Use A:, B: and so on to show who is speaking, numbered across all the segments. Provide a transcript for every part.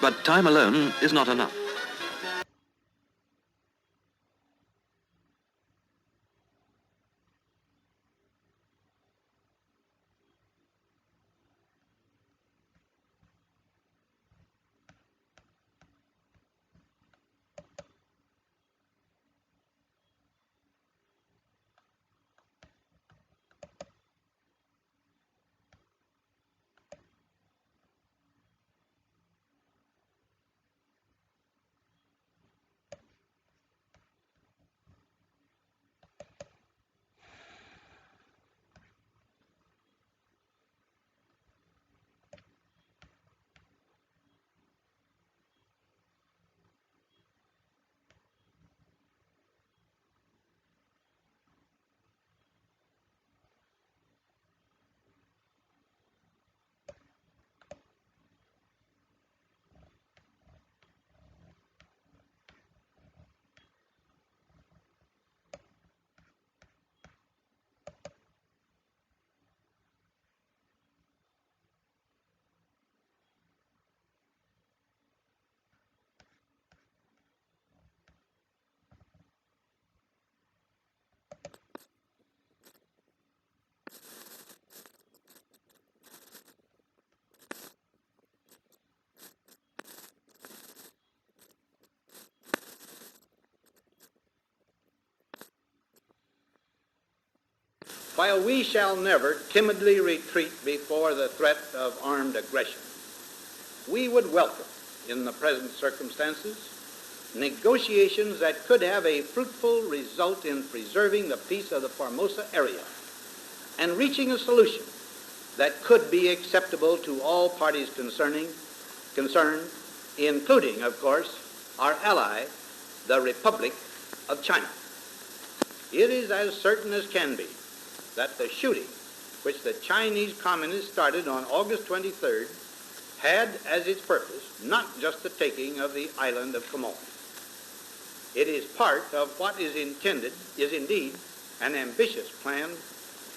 A: But time alone is not enough.
B: While we shall never timidly retreat before the threat of armed aggression, we would welcome, in the present circumstances, negotiations that could have a fruitful result in preserving the peace of the Formosa area and reaching a solution that could be acceptable to all parties concerned, including, of course, our ally, the Republic of China. It is as certain as can be that the shooting, which the Chinese communists started on August 23rd, had as its purpose not just the taking of the island of Comoros. It is part of what is indeed an ambitious plan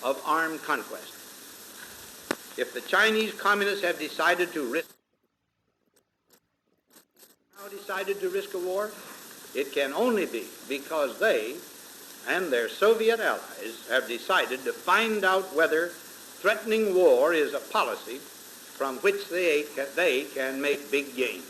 B: of armed conquest. If the Chinese communists have decided to risk a war, it can only be because they and their Soviet allies have decided to find out whether threatening war is a policy from which they can make big gains.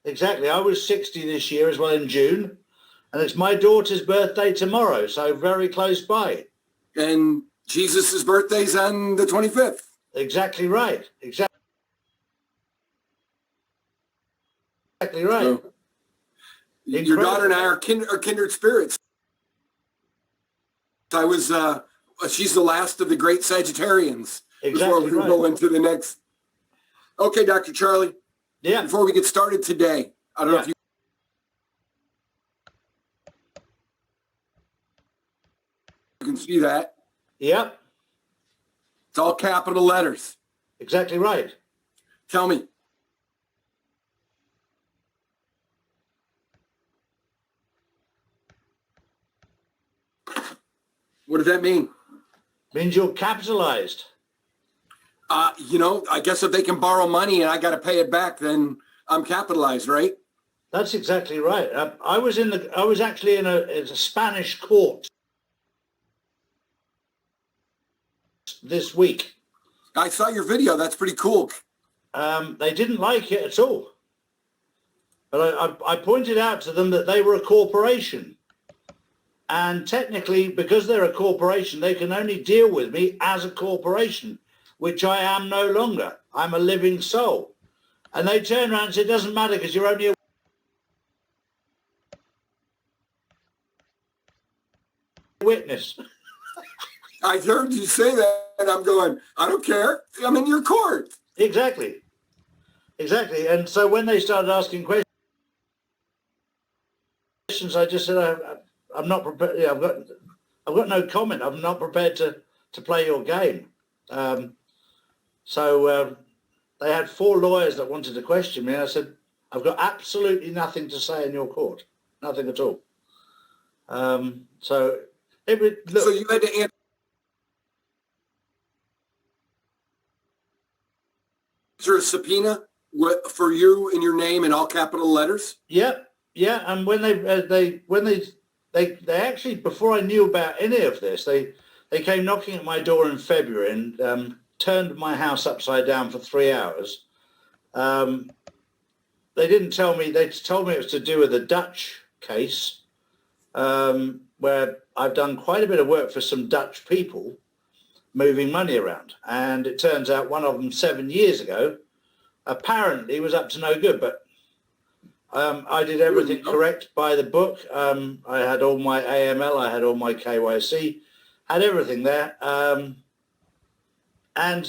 C: Exactly. I was 60 this year as well in June, and it's my daughter's birthday tomorrow, so very close by.
D: And Jesus' birthday's on the 25th.
C: Exactly right. Exactly right.
D: So, your daughter and I are kindred spirits. I was, she's the last of the great Sagittarians.
C: Exactly
D: before we go into the next. Okay, Dr. Charlie.
C: Yeah.
D: Before we get started today, I don't know if you can see that.
C: Yep.
D: It's all capital letters.
C: Exactly right.
D: Tell me. What does that mean?
C: Means you're capitalized.
D: You know, I guess if they can borrow money and I got to pay it back, then I'm capitalized, right?
C: That's exactly right. I was actually in a Spanish court this week.
D: I saw your video. That's pretty cool.
C: They didn't like it at all. But I pointed out to them that they were a corporation. And technically, because they're a corporation, they can only deal with me as a corporation, which I am no longer. I'm a living soul. And they turned around and said, it doesn't matter because you're only a witness.
D: I heard you say that, and I'm going, I don't care. I'm in your court.
C: Exactly. Exactly. And so when they started asking questions, I just said, I'm not prepared. Yeah, I've got no comment. I'm not prepared to play your game. So they had 4 lawyers that wanted to question me. I said, I've got absolutely nothing to say in your court. Nothing at all. So it would look.
D: So you had to answer a subpoena for you in your name in all capital letters?
C: Yeah. Yeah. And when they actually, before I knew about any of this, they came knocking at my door in February and turned my house upside down for 3 hours. They didn't tell me, they told me it was to do with a Dutch case, where I've done quite a bit of work for some Dutch people moving money around. And it turns out one of them 7 years ago apparently was up to no good, but I did everything correct by the book. I had all my AML, I had all my KYC, had everything there. And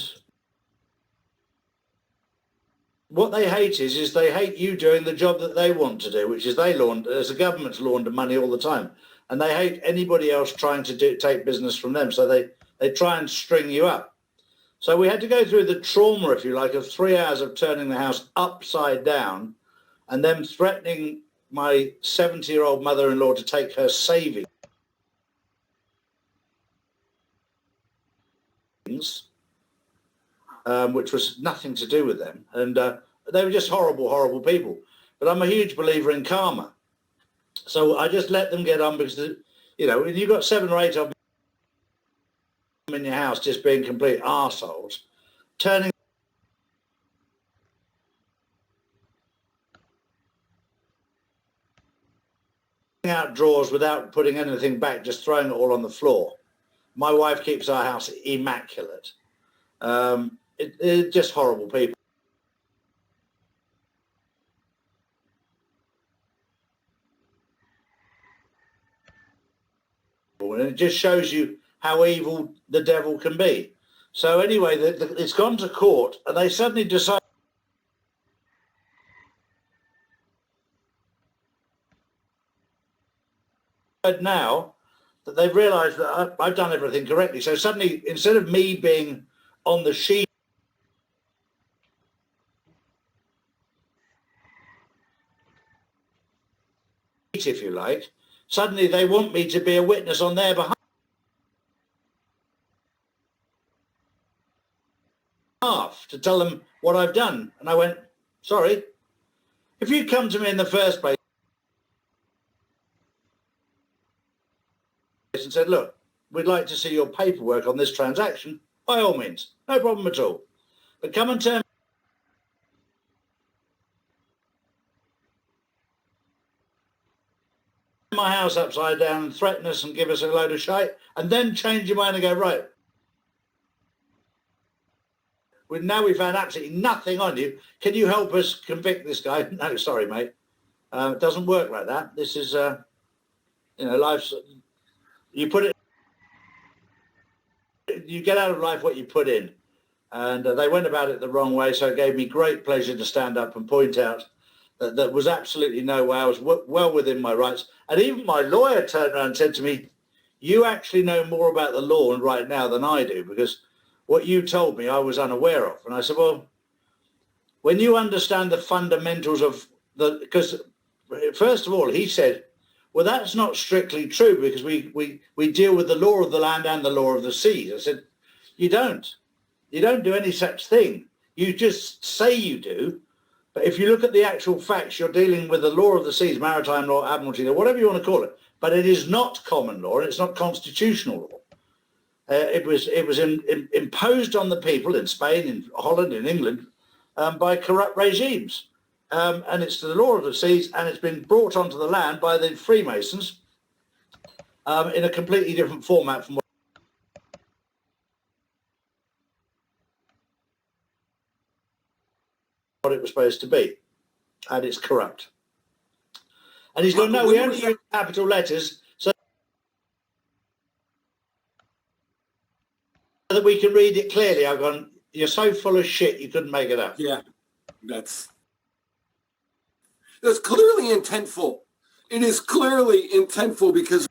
C: what they hate is they hate you doing the job that they want to do, which is as the government's launder money all the time. And they hate anybody else trying to take business from them. So they try and string you up. So we had to go through the trauma, if you like, of 3 hours of turning the house upside down and them threatening my 70-year-old mother-in-law to take her savings, which was nothing to do with them. And they were just horrible, horrible people. But I'm a huge believer in karma. So I just let them get on because, when you've got 7 or 8 of them in your house just being complete arseholes, turning out drawers without putting anything back, just throwing it all on the floor. My wife keeps our house immaculate. It's just horrible people. And it just shows you how evil the devil can be. So anyway, it's gone to court and they suddenly decide now that they've realized that I've done everything correctly. So suddenly, instead of me being on the sheet, if you like, suddenly they want me to be a witness on their behalf to tell them what I've done. And I went, sorry, if you come to me in the first place and said, look, we'd like to see your paperwork on this transaction, by all means, no problem at all. But come and turn my house upside down and threaten us and give us a load of shite, and then change your mind and go, right, now we found absolutely nothing on you. Can you help us convict this guy? No, sorry, mate. It doesn't work like that. This is, life's, you put it, you get out of life what you put in. And they went about it the wrong way. So it gave me great pleasure to stand up and point out that there was absolutely no way. I was well within my rights. And even my lawyer turned around and said to me, you actually know more about the law right now than I do, because what you told me I was unaware of. And I said, well, when you understand the fundamentals of because first of all, he said, well, that's not strictly true because we deal with the law of the land and the law of the sea. I said, you don't do any such thing. You just say you do. But if you look at the actual facts, you're dealing with the law of the seas, maritime law, admiralty law, whatever you want to call it. But it is not common law and it's not constitutional law. It was imposed on the people in Spain, in Holland, in England by corrupt regimes. and it's the law of the seas, and it's been brought onto the land by the Freemasons in a completely different format from what it was supposed to be, and it's corrupt. And he's gone, no, we only use capital letters so that we can read it clearly. I've gone, you're so full of shit you couldn't make it up.
D: Yeah, that's clearly intentful. It is clearly intentful because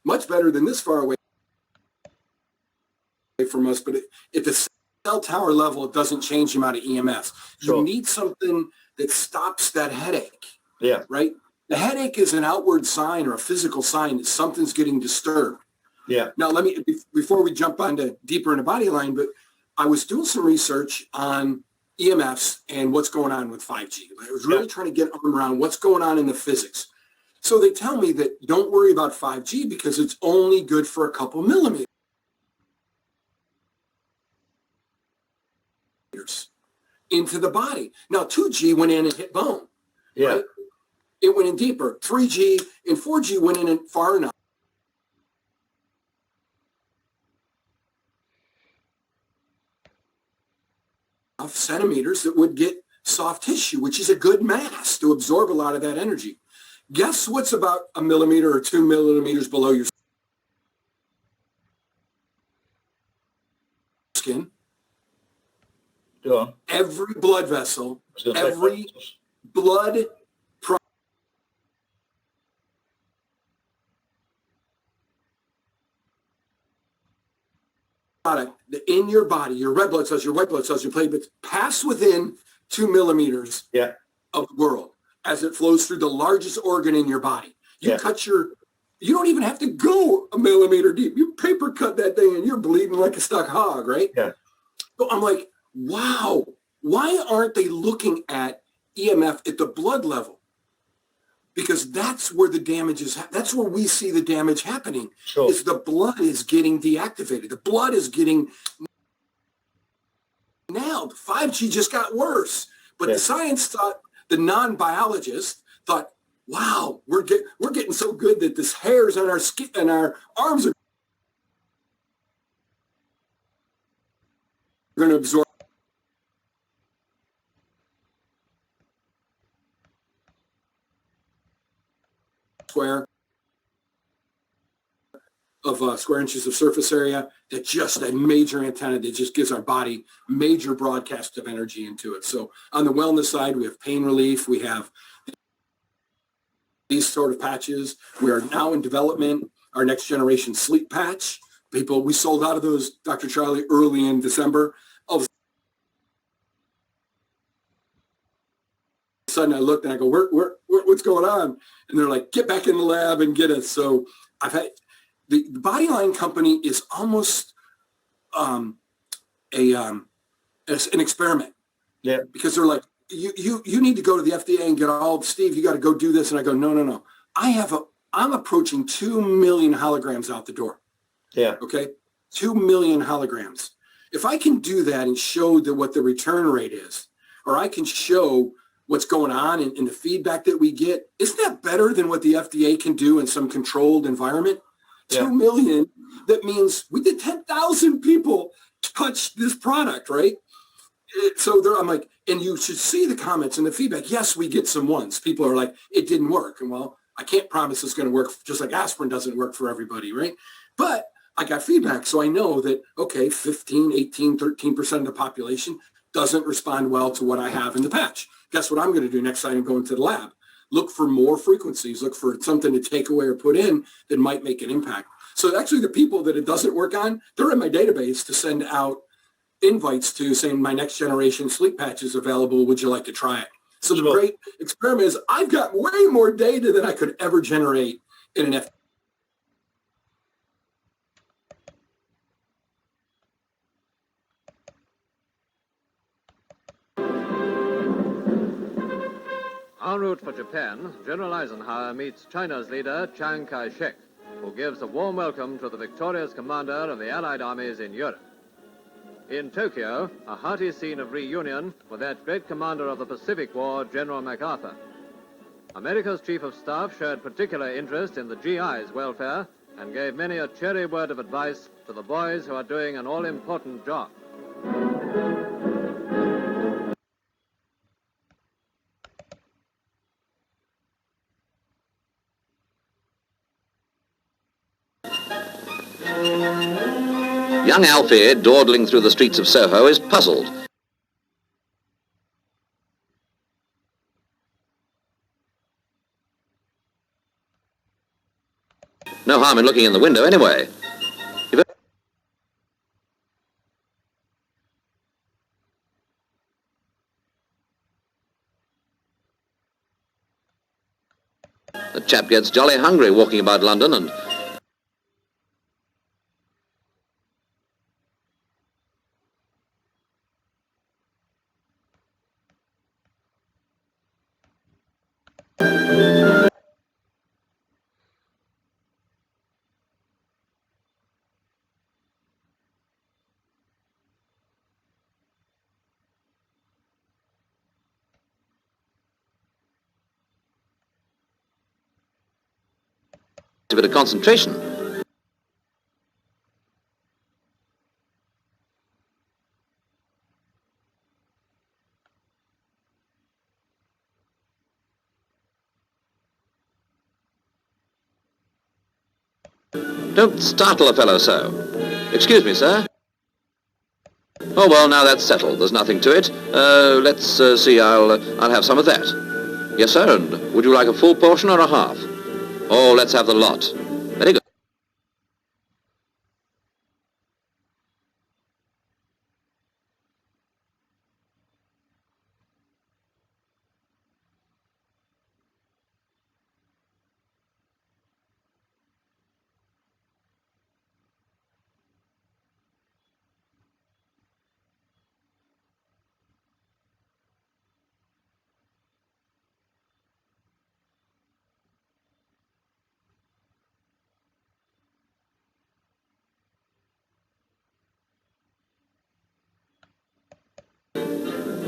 D: much better than this far away from us, but at the cell tower level, it doesn't change the amount of EMFs.
C: Sure.
D: You need something that stops that headache.
C: Yeah.
D: Right? The headache is an outward sign or a physical sign that something's getting disturbed.
C: Yeah.
D: Now, let me, before we jump on deeper into body line, but I was doing some research on EMFs and what's going on with 5G. I was really trying to get arm around what's going on in the physics. So they tell me that don't worry about 5G because it's only good for a couple millimeters into the body. Now, 2G went in and hit bone.
C: Yeah.
D: Right? It went in deeper. 3G and 4G went in and far enough. Centimeters that would get soft tissue, which is a good mass to absorb a lot of that energy. Guess what's about a millimeter or 2 millimeters below your skin?
C: Go on.
D: Every blood vessel, every blood product in your body, your red blood cells, your white blood cells, your platelets, pass within 2 millimeters of the world as it flows through the largest organ in your body. You cut you don't even have to go a millimeter deep. You paper cut that thing and you're bleeding like a stuck hog, right?
C: Yeah.
D: So I'm like, wow, why aren't they looking at EMF at the blood level? Because that's where the damage is. That's where we see the damage happening.
C: Sure.
D: Is the blood is getting deactivated. The blood is getting nailed. 5G just got worse. But the science thought, the non-biologist thought, wow, we're getting so good that this hairs on our skin and our arms are going to absorb square inches of surface area. That just a major antenna that just gives our body major broadcast of energy into it. So on the wellness side, we have pain relief. We have these sort of patches. We are now in development, our next generation sleep patch. We sold out of those, Dr. Charlie, early in December. All of a sudden I looked and I go, what's going on? And they're like, get back in the lab and get us. So I've had, the body line company is almost an experiment.
C: Yeah.
D: Because they're like, you need to go to the FDA and get all, Steve, you got to go do this. And I go, no. I'm approaching 2 million holograms out the door.
C: Yeah.
D: Okay. 2 million holograms. If I can do that and show what the return rate is, or I can show what's going on in the feedback that we get, isn't that better than what the FDA can do in some controlled environment? 2 million, that means we did 10,000 people touch this product, right? So I'm like, and you should see the comments and the feedback. Yes, we get some ones. People are like, it didn't work. And well, I can't promise it's going to work, just like aspirin doesn't work for everybody, right? But I got feedback, so I know that, okay, 15, 18, 13% of the population doesn't respond well to what I have in the patch. Guess what I'm going to do next time I go into the lab? Look for more frequencies, look for something to take away or put in that might make an impact. So actually the people that it doesn't work on, they're in my database to send out invites to saying my next generation sleep patch is available. Would you like to try it? So the great experiment is I've got way more data than I could ever generate in an
E: En route for Japan, General Eisenhower meets China's leader, Chiang Kai-shek. who gives a warm welcome to the victorious commander of the Allied armies in Europe. In Tokyo, a hearty scene of reunion with that great commander of the Pacific War, General MacArthur. America's Chief of Staff showed particular interest in the GI's welfare and gave many a cheery word of advice to the boys who are doing an all-important job.
A: Young Alfie, dawdling through the streets of Soho, is puzzled. No harm in looking in the window anyway. The chap gets jolly hungry walking about London and a bit of concentration. Don't startle a fellow so. Excuse me, sir. Oh, well, now that's settled. There's nothing to it. Let's see. I'll have some of that. Yes, sir. And would you like a full portion or a half? Oh, let's have the lot. Very good.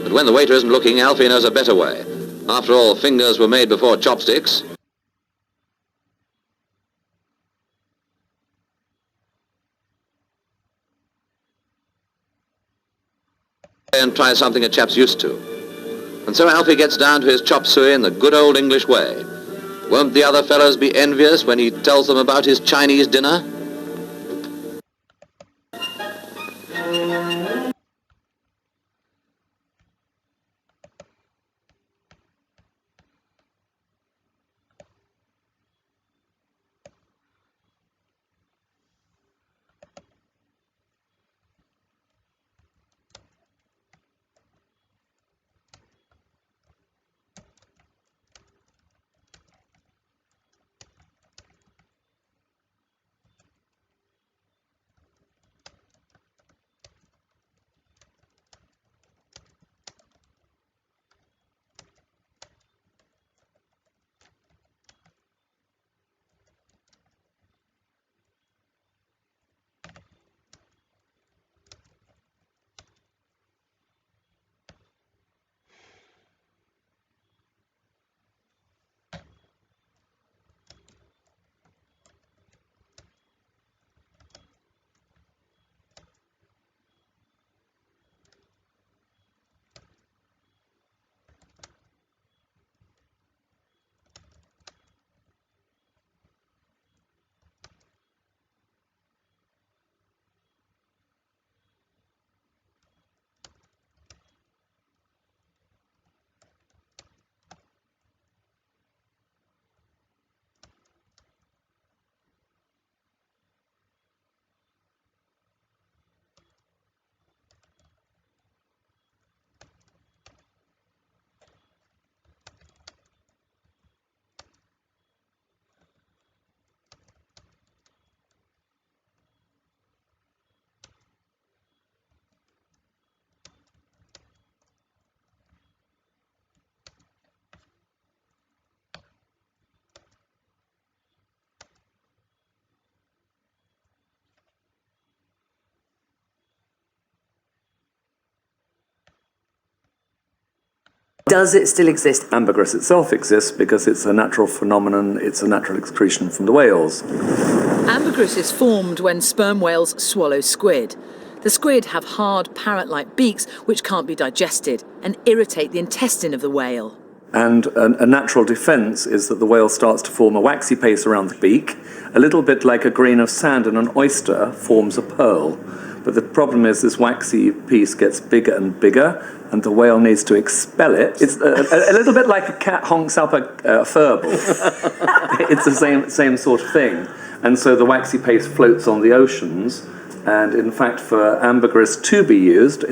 A: But when the waiter isn't looking, Alfie knows a better way. After all, fingers were made before chopsticks. And try something a chap's used to. And so Alfie gets down to his chop suey in the good old English way. Won't the other fellows be envious when he tells them about his Chinese dinner?
F: Does it still exist?
G: Ambergris itself exists because it's a natural phenomenon, it's a natural excretion from the whales.
H: Ambergris is formed when sperm whales swallow squid. The squid have hard parrot-like beaks which can't be digested and irritate the intestine of the whale.
G: And a natural defense is that the whale starts to form a waxy paste around the beak, a little bit like a grain of sand in an oyster forms a pearl. But the problem is this waxy piece gets bigger and bigger, and the whale needs to expel it. It's a little bit like a cat honks up a furball. It's the same sort of thing. And so the waxy paste floats on the oceans. And in fact, for ambergris to be used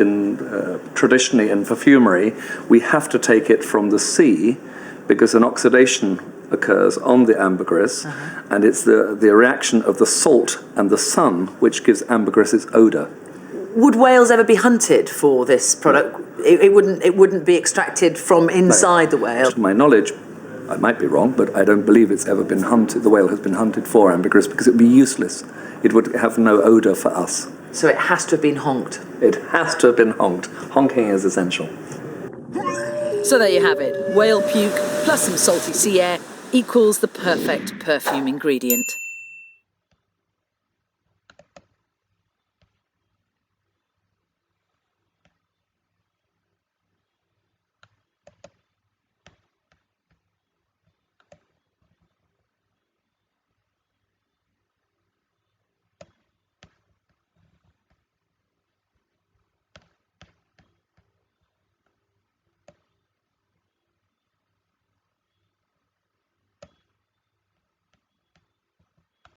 G: traditionally in perfumery, we have to take it from the sea because an oxidation occurs on the ambergris, and it's the reaction of the salt and the sun which gives ambergris its odour.
F: Would whales ever be hunted for this product? It wouldn't be extracted from inside the whale?
G: To my knowledge, I might be wrong, but I don't believe it's ever been hunted. The whale has been hunted for ambergris because it would be useless. It would have no odour for us.
F: So it has to have been honked?
G: It has to have been honked. Honking is essential.
H: So there you have it. Whale puke plus some salty sea air equals the perfect perfume ingredient.